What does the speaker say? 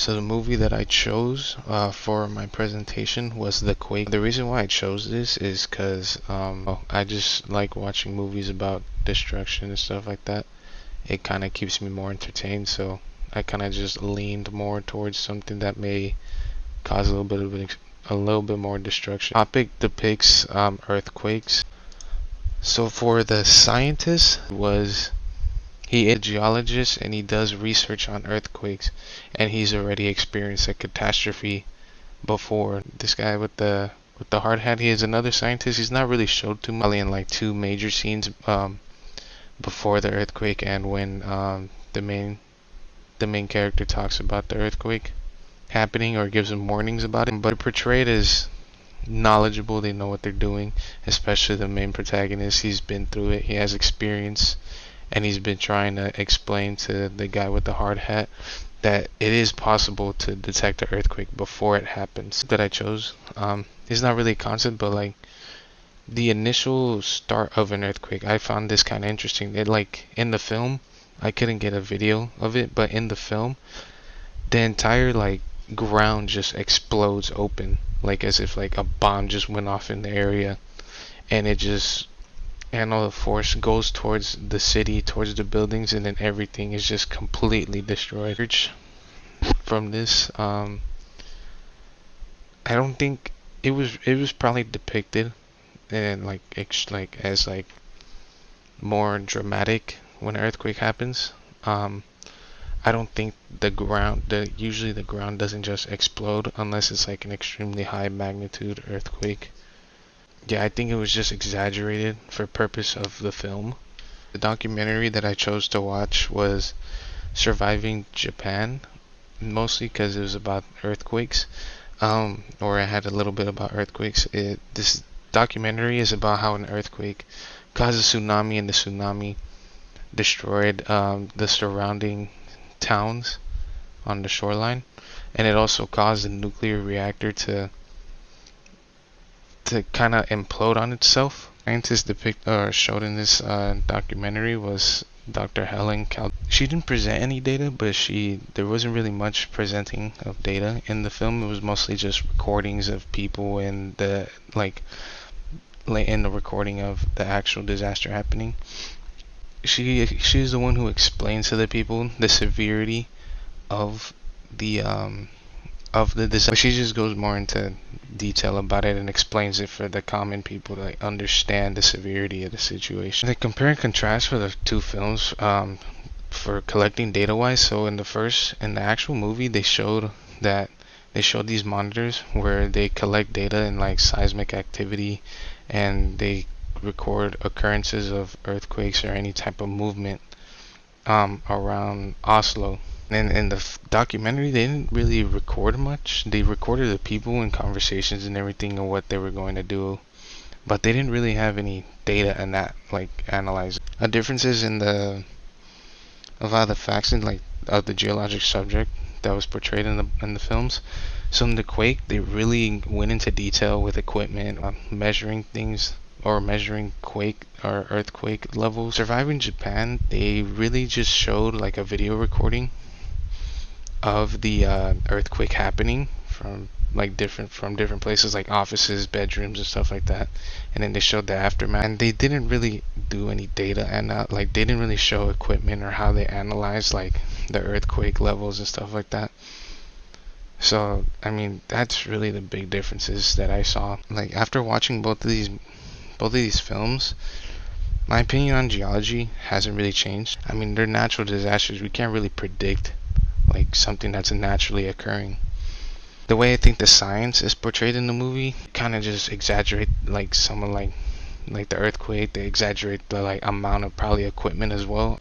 So the movie that I chose for my presentation was The Quake. The reason why I chose this is because I just like watching movies about destruction and stuff like that. It kind of keeps me more entertained, so I kind of just leaned more towards something that may cause a little bit more destruction. Topic depicts earthquakes. So for the scientist was he is a geologist and he does research on earthquakes, and he's already experienced a catastrophe before. This guy with the hard hat, he is another scientist. He's not really showed too much, only in like two major scenes before the earthquake and when the main character talks about the earthquake happening or gives them warnings about it. But they're portrayed as knowledgeable, they know what they're doing, especially the main protagonist. He's been through it, he has experience, and he's been trying to explain to the guy with the hard hat that it is possible to detect an earthquake before it happens. That I chose is not really a concept, but like the initial start of an earthquake, I found this kind of interesting. It, like in the film, I couldn't get a video of it, but in the film, the entire like ground just explodes open, like as if like a bomb just went off in the area, and it just and all the force goes towards the city, towards the buildings, and then everything is just completely destroyed. From this, I don't think it was probably depicted and like as like more dramatic when an earthquake happens. I don't think usually the ground doesn't just explode unless it's like an extremely high magnitude earthquake. Yeah, I think it was just exaggerated for purpose of the film. The documentary that I chose to watch was Surviving Japan, mostly because it was about earthquakes, or I had a little bit about earthquakes. This documentary is about how an earthquake caused a tsunami, and the tsunami destroyed the surrounding towns on the shoreline, and it also caused a nuclear reactor to kind of implode on itself. Scientists showed in this documentary was Dr. Helen Cal. She didn't present any data, but there wasn't really much presenting of data in the film. It was mostly just recordings of people and the in the recording of the actual disaster happening. She's the one who explains to the people the severity of the disaster. She just goes more into detail about it and explains it for the common people to like, understand the severity of the situation. They compare and contrast for the two films for collecting data wise. So in the actual movie, they showed these monitors where they collect data in like seismic activity, and they record occurrences of earthquakes or any type of movement around Oslo. And in the documentary, they didn't really record much. They recorded the people and conversations and everything and what they were going to do, but they didn't really have any data in that, like analyze. A difference is in the of how the facts and like of the geologic subject that was portrayed in the films. So in the quake, they really went into detail with equipment, measuring things or measuring quake or earthquake levels. Surviving Japan, they really just showed like a video recording of the earthquake happening from different places like offices, bedrooms, and stuff like that, and then they showed the aftermath. And they didn't really do any data and they didn't really show equipment or how they analyzed like the earthquake levels and stuff like that. So I mean, that's really the big differences that I saw. Like after watching both of these films, my opinion on geology hasn't really changed. I mean, they're natural disasters. We can't really predict like something that's naturally occurring. The way I think the science is portrayed in the movie kind of just exaggerate like someone like the earthquake. They exaggerate the like amount of probably equipment as well.